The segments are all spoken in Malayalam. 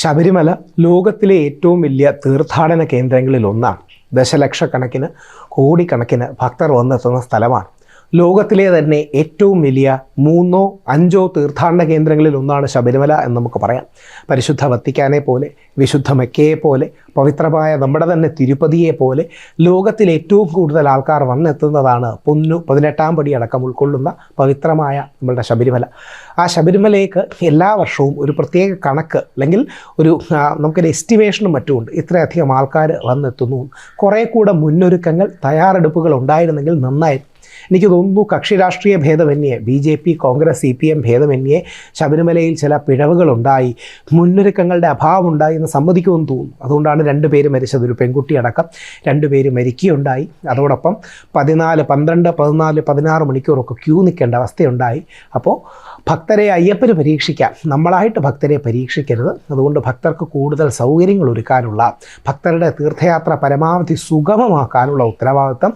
ശബരിമല ലോകത്തിലെ ഏറ്റവും വലിയ തീർത്ഥാടന കേന്ദ്രങ്ങളിൽ ഒന്നാണ്. ദശലക്ഷക്കണക്കിന് കോടിക്കണക്കിന് ഭക്തർ വന്നെത്തുന്ന സ്ഥലമാണ്. ലോകത്തിലെ തന്നെ ഏറ്റവും വലിയ 3ഓ 5ഓ തീർത്ഥാടന കേന്ദ്രങ്ങളിൽ ഒന്നാണ് ശബരിമല എന്ന് നമുക്ക് പറയാം. പരിശുദ്ധ വത്തിക്കാനെ പോലെ, വിശുദ്ധ മെക്കയെ പോലെ, പവിത്രമായ നമ്മുടെ തന്നെ തിരുപ്പതിയെ പോലെ ലോകത്തിൽ ഏറ്റവും കൂടുതൽ ആൾക്കാർ വന്നെത്തുന്നതാണ് 18-ാം പടി അടക്കം ഉൾക്കൊള്ളുന്ന പവിത്രമായ നമ്മളുടെ ശബരിമല. ആ ശബരിമലയ്ക്ക് എല്ലാ വർഷവും ഒരു പ്രത്യേക കണക്ക് അല്ലെങ്കിൽ നമുക്കൊരു എസ്റ്റിമേഷനും മറ്റുമുണ്ട്. ഇത്രയധികം ആൾക്കാർ വന്നെത്തുന്നു. കുറേ കൂടെ മുന്നൊരുക്കങ്ങൾ, തയ്യാറെടുപ്പുകൾ ഉണ്ടായിരുന്നെങ്കിൽ നന്നായി. എനിക്ക് തോന്നുന്നു കക്ഷി രാഷ്ട്രീയ ഭേദമന്യേ BJP, കോൺഗ്രസ്, CPM ഭേദമന്യേ ശബരിമലയിൽ ചില പിഴവുകളുണ്ടായി, മുന്നൊരുക്കങ്ങളുടെ അഭാവമുണ്ടായി എന്ന് സമ്മതിക്കുമെന്ന് തോന്നുന്നു. അതുകൊണ്ടാണ് 2 പേര് മരിച്ചത്. ഒരു പെൺകുട്ടി അടക്കം 2 പേര് മരിക്കുകയുണ്ടായി. അതോടൊപ്പം 14, 12, 14, 16 മണിക്കൂറൊക്കെ ക്യൂ നിൽക്കേണ്ട അവസ്ഥയുണ്ടായി. അപ്പോൾ ഭക്തരെ അയ്യപ്പന് പരീക്ഷിക്കാം, നമ്മളായിട്ട് ഭക്തരെ പരീക്ഷിക്കരുത്. അതുകൊണ്ട് ഭക്തർക്ക് കൂടുതൽ സൗകര്യങ്ങൾ ഒരുക്കാനുള്ള, ഭക്തരുടെ തീർത്ഥയാത്ര പരമാവധി സുഗമമാക്കാനുള്ള ഉത്തരവാദിത്തം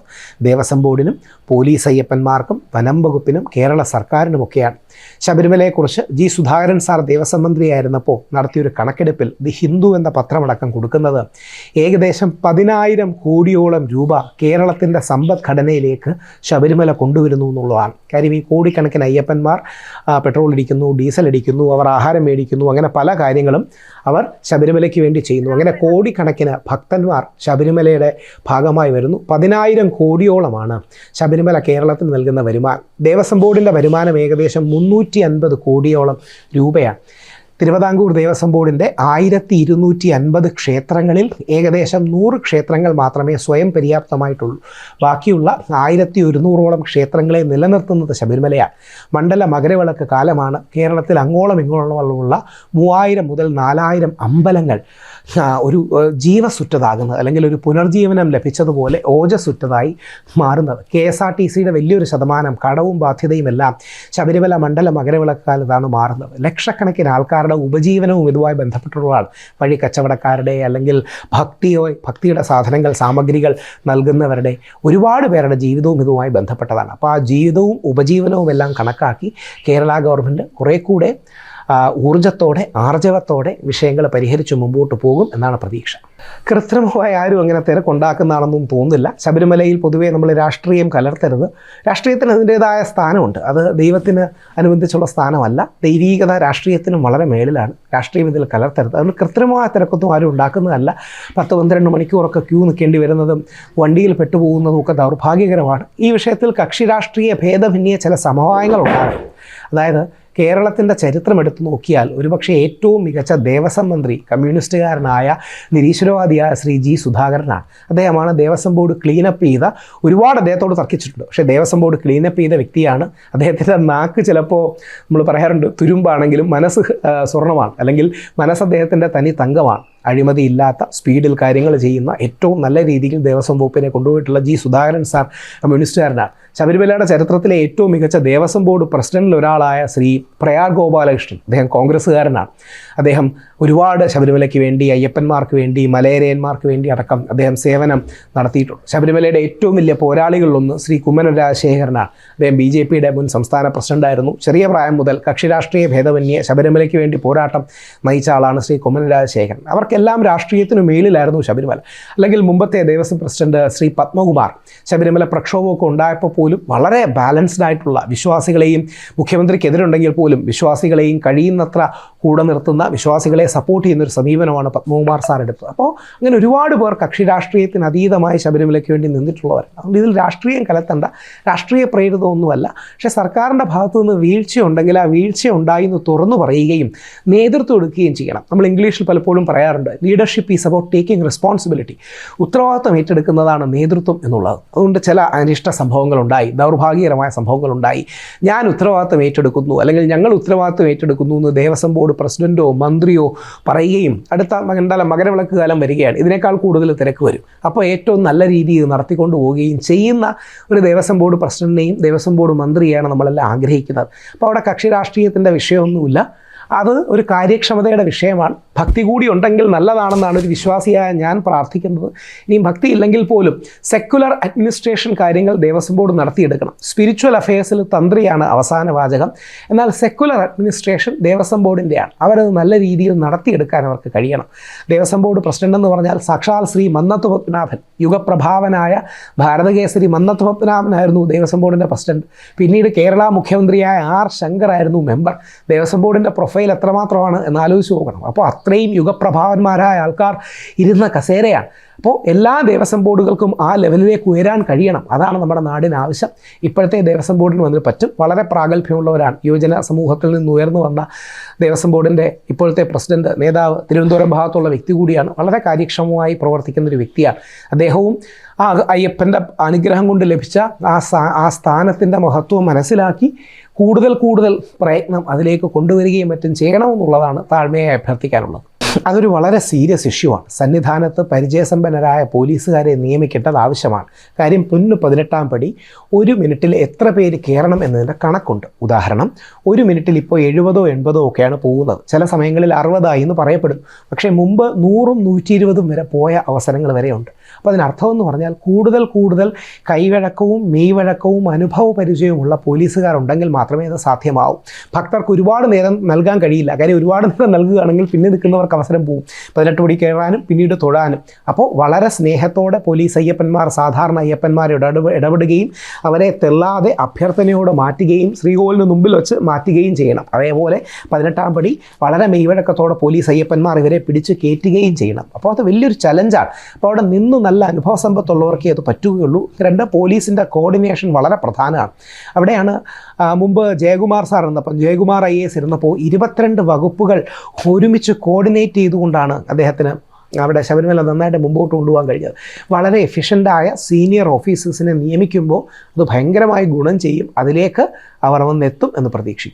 ദേവസ്വം ബോർഡിനും പോലീസ് അയ്യപ്പന്മാർക്കും വനം വകുപ്പിനും കേരള സർക്കാരിനുമൊക്കെയാണ്. ശബരിമലയെക്കുറിച്ച് G. സുധാകരൻ സാർ ദേവസ്വം മന്ത്രിയായിരുന്നപ്പോൾ നടത്തിയൊരു കണക്കെടുപ്പിൽ ദി ഹിന്ദു എന്ന പത്രമടക്കം കൊടുക്കുന്നത് ഏകദേശം 10,000 കോടിയോളം രൂപ കേരളത്തിൻ്റെ സമ്പദ്ഘടനയിലേക്ക് ശബരിമല കൊണ്ടുവരുന്നു എന്നുള്ളതാണ്. കാര്യം ഈ കോടിക്കണക്കിന് അയ്യപ്പന്മാർ പെട്രോൾ അടിക്കുന്നു, ഡീസൽ അടിക്കുന്നു, അവർ ആഹാരം മേടിക്കുന്നു, അങ്ങനെ പല കാര്യങ്ങളും അവർ ശബരിമലയ്ക്ക് വേണ്ടി ചെയ്യുന്നു. അങ്ങനെ കോടിക്കണക്കിന് ഭക്തന്മാർ ശബരിമലയുടെ ഭാഗമായി വരുന്നു. 10,000 കോടിയോളമാണ് ശബരിമല കേരളത്തിന് നൽകുന്ന വരുമാനം. ദേവസ്വം ബോർഡിൻ്റെ വരുമാനം ഏകദേശം 350 കോടിയോളം രൂപയാണ്. തിരുവിതാംകൂർ ദേവസ്വം ബോർഡിൻ്റെ 1250 ക്ഷേത്രങ്ങളിൽ ഏകദേശം 100 ക്ഷേത്രങ്ങൾ മാത്രമേ സ്വയം പര്യാപ്തമായിട്ടുള്ളൂ. ബാക്കിയുള്ള 1100ഓളം ക്ഷേത്രങ്ങളെ നിലനിർത്തുന്നത് ശബരിമലയാണ്. മണ്ഡല മകരവിളക്ക് കാലമാണ് കേരളത്തിൽ അങ്ങോളം ഇങ്ങോളമുള്ള 3000 മുതൽ 4000 അമ്പലങ്ങൾ ഒരു ജീവസുറ്റതാകുന്നത്, അല്ലെങ്കിൽ ഒരു പുനർജീവനം ലഭിച്ചതുപോലെ ഓജസുറ്റതായി മാറുന്നത്. KSRTCയുടെ വലിയൊരു ശതമാനം കടവും ബാധ്യതയും എല്ലാം ശബരിമല മണ്ഡല മകരവിളക്ക് കാലത്താണ് മാറുന്നത്. ലക്ഷക്കണക്കിന് ആൾക്കാരുടെ ഉപജീവനവും ഇതുമായി ബന്ധപ്പെട്ടുള്ളതാണ്. വഴി കച്ചവടക്കാരുടെ, അല്ലെങ്കിൽ ഭക്തിയുടെ സാധനങ്ങൾ, സാമഗ്രികൾ നൽകുന്നവരുടെ, ഒരുപാട് പേരുടെ ജീവിതവും ഇതുമായി ബന്ധപ്പെട്ടതാണ്. അപ്പോൾ ആ ജീവിതവും ഉപജീവനവും എല്ലാം കണക്കാക്കി കേരള ഗവൺമെൻറ് കുറേ കൂടെ ഊർജ്ജത്തോടെ, ആർജവത്തോടെ വിഷയങ്ങൾ പരിഹരിച്ച് മുമ്പോട്ട് പോകും എന്നാണ് പ്രതീക്ഷ. കൃത്രിമമായി ആരും അങ്ങനെ തിരക്കുണ്ടാക്കുന്നതാണെന്നും തോന്നുന്നില്ല. ശബരിമലയിൽ പൊതുവേ നമ്മൾ രാഷ്ട്രീയം കലർത്തരുത്. രാഷ്ട്രീയത്തിന് അതിൻ്റേതായ സ്ഥാനമുണ്ട്. അത് ദൈവത്തിന് അനുബന്ധിച്ചുള്ള സ്ഥാനമല്ല. ദൈവീകത രാഷ്ട്രീയത്തിനും വളരെ മേളിലാണ്. രാഷ്ട്രീയം ഇതിൽ കലർത്തരുത്. അതുകൊണ്ട് കൃത്രിമമായ തിരക്കൊന്നും ആരും ഉണ്ടാക്കുന്നതല്ല. 10-12 മണിക്കൂറൊക്കെ ക്യൂ നിൽക്കേണ്ടി വരുന്നതും വണ്ടിയിൽ പെട്ടുപോകുന്നതും ഒക്കെ ദൗർഭാഗ്യകരമാണ്. ഈ വിഷയത്തിൽ കക്ഷി രാഷ്ട്രീയ ഭേദമന്യേ ചില സമവായങ്ങളുണ്ടാകും. അതായത് കേരളത്തിൻ്റെ ചരിത്രം എടുത്തു നോക്കിയാൽ ഒരുപക്ഷെ ഏറ്റവും മികച്ച ദേവസ്വം മന്ത്രി കമ്മ്യൂണിസ്റ്റുകാരനായ നിരീശ്വരവാദിയായ ശ്രീ G. സുധാകരനാണ്. അദ്ദേഹമാണ് ദേവസ്വം ബോർഡ് ക്ലീനപ്പ് ചെയ്ത, ഒരുപാട് അദ്ദേഹത്തോട് തർക്കിച്ചിട്ടുണ്ട്, പക്ഷേ ദേവസ്വം ബോർഡ് ക്ലീനപ്പ് ചെയ്ത വ്യക്തിയാണ്. അദ്ദേഹത്തിൻ്റെ നാക്ക് ചിലപ്പോൾ നമ്മൾ പറയാറുണ്ട് തുരുമ്പാണെങ്കിലും മനസ്സ് സ്വർണ്ണമാണ്, അല്ലെങ്കിൽ മനസ്സ് അദ്ദേഹത്തിൻ്റെ തനി തങ്കമാണ്. അഴിമതിയില്ലാത്ത, സ്പീഡിൽ കാര്യങ്ങൾ ചെയ്യുന്ന, ഏറ്റവും നല്ല രീതിയിൽ ദേവസ്വം വകുപ്പിനെ കൊണ്ടുപോയിട്ടുള്ള G. സുധാകരൻ സാർ കമ്മ്യൂണിസ്റ്റുകാരനാണ്. ശബരിമലയുടെ ചരിത്രത്തിലെ ഏറ്റവും മികച്ച ദേവസ്വം ബോർഡ് പ്രസിഡന്റിൽ ഒരാളായ ശ്രീ പ്രയാഗ് ഗോപാലകൃഷ്ണൻ, അദ്ദേഹം കോൺഗ്രസ്സുകാരനാണ്. അദ്ദേഹം ഒരുപാട് ശബരിമലയ്ക്ക് വേണ്ടി, അയ്യപ്പന്മാർക്ക് വേണ്ടി, മലയരയന്മാർക്ക് വേണ്ടി അടക്കം അദ്ദേഹം സേവനം നടത്തിയിട്ടുണ്ട്. ശബരിമലയുടെ ഏറ്റവും വലിയ പോരാളികളിലൊന്ന് ശ്രീ കുമ്മനം രാജശേഖരനാണ്. അദ്ദേഹം BJPയുടെ മുൻ സംസ്ഥാന പ്രസിഡന്റായിരുന്നു. ചെറിയ പ്രായം മുതൽ കക്ഷി രാഷ്ട്രീയ ഭേദമന്യേ ശബരിമലയ്ക്ക് വേണ്ടി പോരാട്ടം നയിച്ച ആളാണ് ശ്രീ കുമ്മനം രാജശേഖരൻ. അവർക്കെല്ലാം രാഷ്ട്രീയത്തിനു മേളിലായിരുന്നു ശബരിമല. അല്ലെങ്കിൽ മുമ്പത്തെ ദേവസ്വം പ്രസിഡന്റ് ശ്രീ പത്മകുമാർ, ശബരിമല പ്രക്ഷോഭമൊക്കെ ഉണ്ടായപ്പോൾ പോലും വളരെ ബാലൻസ്ഡ് ആയിട്ടുള്ള, വിശ്വാസികളെയും മുഖ്യമന്ത്രിക്കെതിരുണ്ടെങ്കിൽ പോലും വിശ്വാസികളെയും കഴിയുന്നത്ര കൂടെ നിർത്തുന്ന, വിശ്വാസികളെ സപ്പോർട്ട് ചെയ്യുന്നൊരു സമീപനമാണ് പത്മകുമാർ സാർ എടുത്തത്. അപ്പോൾ അങ്ങനെ ഒരുപാട് പേർ കക്ഷി രാഷ്ട്രീയത്തിന് അതീതമായി ശബരിമലയ്ക്ക് വേണ്ടി നിന്നിട്ടുള്ളവർ. അതുകൊണ്ട് ഇതിൽ രാഷ്ട്രീയം കലർത്തേണ്ട, രാഷ്ട്രീയ പ്രേരിതമൊന്നുമല്ല. പക്ഷേ സർക്കാരിൻ്റെ ഭാഗത്തു നിന്ന് വീഴ്ചയുണ്ടെങ്കിൽ ആ വീഴ്ച ഉണ്ടായി എന്ന് തുറന്നു പറയുകയും നേതൃത്വം എടുക്കുകയും ചെയ്യണം. നമ്മൾ ഇംഗ്ലീഷിൽ പലപ്പോഴും പറയാറുണ്ട്, leadership is about taking responsibility. ഉത്തരവാദിത്വം ഏറ്റെടുക്കുന്നതാണ് നേതൃത്വം എന്നുള്ളത്. അതുകൊണ്ട് ചില അനിഷ്ട സംഭവങ്ങളുണ്ടായി, ദൗർഭാഗ്യകരമായ സംഭവങ്ങളുണ്ടായി. ഞാൻ ഉത്തരവാദിത്വം ഏറ്റെടുക്കുന്നു, അല്ലെങ്കിൽ ഞങ്ങൾ ഉത്തരവാദിത്വം ഏറ്റെടുക്കുന്നു എന്ന് ദേവസ്വം ബോർഡ് പ്രസിഡന്റോ മന്ത്രിയോ പറയുകയും അടുത്ത മകരവിളക്ക് കാലം വരികയാണ്, ഇതിനേക്കാൾ കൂടുതൽ തിരക്ക് വരും. അപ്പോൾ ഏറ്റവും നല്ല രീതിയിൽ നടത്തിക്കൊണ്ടു പോവുകയും ചെയ്യുന്ന ഒരു ദേവസ്വം ബോർഡ് പ്രസിഡന്റിനെയും ദേവസ്വം ബോർഡ് മന്ത്രിയാണ് നമ്മളെല്ലാം ആഗ്രഹിക്കുന്നത്. അപ്പോൾ അവിടെ കക്ഷി രാഷ്ട്രീയത്തിൻ്റെ വിഷയമൊന്നുമില്ല. അത് ഒരു കാര്യക്ഷമതയുടെ വിഷയമാണ്. ഭക്തി കൂടി ഉണ്ടെങ്കിൽ നല്ലതാണെന്നാണ് ഒരു വിശ്വാസിയായ ഞാൻ പ്രാർത്ഥിക്കുന്നത്. ഇനിയും ഭക്തി ഇല്ലെങ്കിൽ പോലും സെക്കുലർ അഡ്മിനിസ്ട്രേഷൻ കാര്യങ്ങൾ ദേവസ്വം ബോർഡ് നടത്തിയെടുക്കണം. സ്പിരിച്വൽ അഫയേഴ്സിൽ തന്ത്രിയാണ് അവസാന വാചകം. എന്നാൽ സെക്കുലർ അഡ്മിനിസ്ട്രേഷൻ ദേവസ്വം ബോർഡിൻ്റെയാണ്. അവരത് നല്ല രീതിയിൽ നടത്തിയെടുക്കാൻ അവർക്ക് കഴിയണം. ദേവസ്വം ബോർഡ് പ്രസിഡന്റ് എന്ന് പറഞ്ഞാൽ സാക്ഷാൽ ശ്രീ മന്നത്ത് പത്മനാഭൻ, യുഗപ്രഭാവനായ ഭാരതകേസരി മന്നത്ത് പത്മനാഭനായിരുന്നു ദേവസ്വം ബോർഡിൻ്റെ പ്രസിഡന്റ്. പിന്നീട് കേരള മുഖ്യമന്ത്രിയായ ആർ ശങ്കർ ആയിരുന്നു മെമ്പർ. ദേവസ്വം ബോർഡിൻ്റെ പ്രൊഫൈൽ എത്രമാത്രമാണ് എന്ന് ആലോചിച്ച് നോക്കണം. അപ്പോൾ അത്രയും യുഗപ്രഭാവന്മാരായ ആൾക്കാർ ഇരുന്ന കസേരയാണ്. അപ്പോൾ എല്ലാ ദേവസ്വം ബോർഡുകൾക്കും ആ ലെവലിലേക്ക് ഉയരാൻ കഴിയണം. അതാണ് നമ്മുടെ നാടിന് ആവശ്യം. ഇപ്പോഴത്തെ ദേവസ്വം ബോർഡിന് വന്നിട്ട് പറ്റും. വളരെ പ്രാഗൽഭ്യമുള്ളവരാണ്. യുവജന സമൂഹത്തിൽ നിന്ന് ഉയർന്നു വന്ന ദേവസ്വം ബോർഡിൻ്റെ ഇപ്പോഴത്തെ പ്രസിഡന്റ്, നേതാവ് തിരുവനന്തപുരം ഭാഗത്തുള്ള വ്യക്തി കൂടിയാണ്. വളരെ കാര്യക്ഷമമായി പ്രവർത്തിക്കുന്ന ഒരു വ്യക്തിയാണ് അദ്ദേഹവും. ആ അയ്യപ്പൻ്റെ അനുഗ്രഹം കൊണ്ട് ലഭിച്ച ആ സ്ഥാനത്തിൻ്റെ മഹത്വം മനസ്സിലാക്കി കൂടുതൽ പ്രയത്നം അതിലേക്ക് കൊണ്ടുവരികയും മറ്റും ചെയ്യണമെന്നുള്ളതാണ് താഴ്മയായി അഭ്യർത്ഥിക്കാനുള്ളത്. അതൊരു വളരെ സീരിയസ് ഇഷ്യൂ ആണ്. സന്നിധാനത്ത് പരിചയസമ്പന്നരായ പോലീസുകാരെ നിയമിക്കേണ്ടത് ആവശ്യമാണ്. കാര്യം പൊന്നു 18-ാം പടി 1 മിനിറ്റിൽ എത്ര പേര് കയറണം എന്നതിൻ്റെ കണക്കുണ്ട്. ഉദാഹരണം, 1 മിനിറ്റിൽ ഇപ്പോൾ 70 80 ഒക്കെയാണ് പോകുന്നത്. ചില സമയങ്ങളിൽ 60 എന്ന് പറയപ്പെടും. പക്ഷേ മുമ്പ് 100 120 വരെ പോയ അവസരങ്ങൾ വരെയുണ്ട്. അപ്പോൾ അതിനർത്ഥം എന്ന് പറഞ്ഞാൽ കൂടുതൽ കൈവഴക്കവും മെയ്വഴക്കവും അനുഭവ പരിചയവുമുള്ള പോലീസുകാരുണ്ടെങ്കിൽ മാത്രമേ അത് സാധ്യമാവൂ. ഭക്തർക്ക് ഒരുപാട് നേരം നൽകാൻ കഴിയില്ല. കാര്യം ഒരുപാട് നേരം നൽകുകയാണെങ്കിൽ പിന്നെ നിൽക്കുന്നവർക്ക് അവസരം പോകും. 18 പടി കയറാനും പിന്നീട് തൊഴാനും. അപ്പോൾ വളരെ സ്നേഹത്തോടെ പോലീസ് അയ്യപ്പന്മാർ, സാധാരണ അയ്യപ്പന്മാരോട് ഇടപെടുകയും അവരെ തെള്ളാതെ അഭ്യർത്ഥനയോട് മാറ്റുകയും ശ്രീകോവിലിന് മുമ്പിൽ വെച്ച് മാറ്റുകയും ചെയ്യണം. അതേപോലെ 18-ാം പടി വളരെ മെയ്വഴക്കത്തോടെ പോലീസ് അയ്യപ്പന്മാർ ഇവരെ പിടിച്ച് കയറ്റുകയും ചെയ്യണം. അപ്പോൾ അത് വലിയൊരു ചലഞ്ചാണ്. അപ്പോൾ അവിടെ നിന്ന് നല്ല അനുഭവ സമ്പത്തുള്ളവർക്കേ അത് പറ്റുകയുള്ളൂ. 2, പോലീസിൻ്റെ കോർഡിനേഷൻ വളരെ പ്രധാനമാണ്. അവിടെയാണ് മുമ്പ് ജയകുമാർ സാർ ഇരുന്നപ്പോൾ, ജയകുമാർ IAS ഇരുന്നപ്പോൾ 22 വകുപ്പുകൾ ഒരുമിച്ച് കോർഡിനേറ്റ് ചെയ്തുകൊണ്ടാണ് അദ്ദേഹത്തിന് അവിടെ ശബരിമല നന്നായിട്ട് മുമ്പോട്ട് കൊണ്ടുപോകാൻ കഴിഞ്ഞത്. വളരെ എഫിഷ്യൻ്റായ സീനിയർ ഓഫീസേഴ്സിനെ നിയമിക്കുമ്പോൾ അത് ഭയങ്കരമായി ഗുണം ചെയ്യും. അതിലേക്ക് അവർ വന്നെത്തും എന്ന് പ്രതീക്ഷിക്കും.